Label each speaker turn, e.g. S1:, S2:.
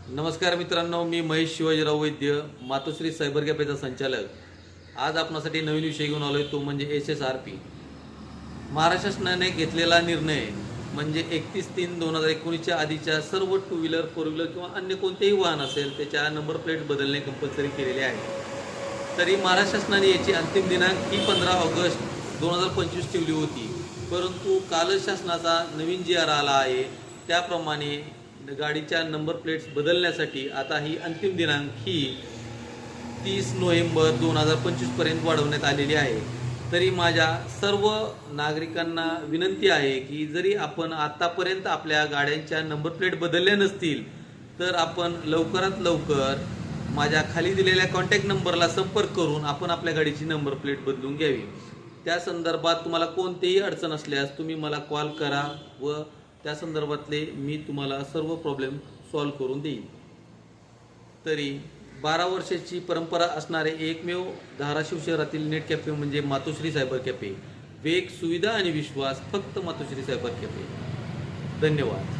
S1: नमस्कार मित्रांनो, मी महेश शिवाजीराव वैद्य, मातोश्री सायबर कॅफेचा संचालक। आज आपणासाठी नवीन विषय घेऊन आलोय, तो म्हणजे SSRP। महाराष्ट्र शासनाने घेतलेला निर्णय म्हणजे 31/3/2019च्या आधीच्या सर्व टू व्हीलर, फोर व्हीलर किंवा अन्य कोणतेही वाहन असेल त्याच्या नंबर प्लेट बदलणे कंपल्सरी केलेले आहे। तरी महाराष्ट्र शासनाने याची अंतिम दिनांक ही 15 ऑगस्ट 2025 ठेवली होती, परंतु कालच शासनाचा नवीन GR आला आहे। त्याप्रमाणे गाडीच्या नंबर प्लेट्स बदलण्यासाठी आता ही अंतिम दिनांक ही 30 नोव्हेंबर 2025 पर्यंत वाढवण्यात आलेली आहे। तरी माझ्या सर्व नागरिकांना विनंती आहे की जरी आपण आतापर्यंत आपल्या गाड्यांच्या नंबर प्लेट बदलल्या नसतील तर आपण लवकरात लवकर माझ्या खाली दिलेल्या कॉन्टॅक्ट नंबरला संपर्क करून आपण आपल्या गाडीची नंबर प्लेट बदलून घ्यावी। त्या संदर्भात तुम्हाला कोणतीही अडचण असल्यास तुम्ही मला कॉल करा व त्या संदर्भातले मी तुम्हाला सर्व प्रॉब्लेम सॉल्व करून देईन। तरी 12 वर्षाची परंपरा असणारे एकमेव धाराशिव शहरातील नेट कॅफे म्हणजे मातोश्री सायबर कॅफे। वेग, सुविधा आणि विश्वास फक्त मातोश्री सायबर कॅफे। धन्यवाद।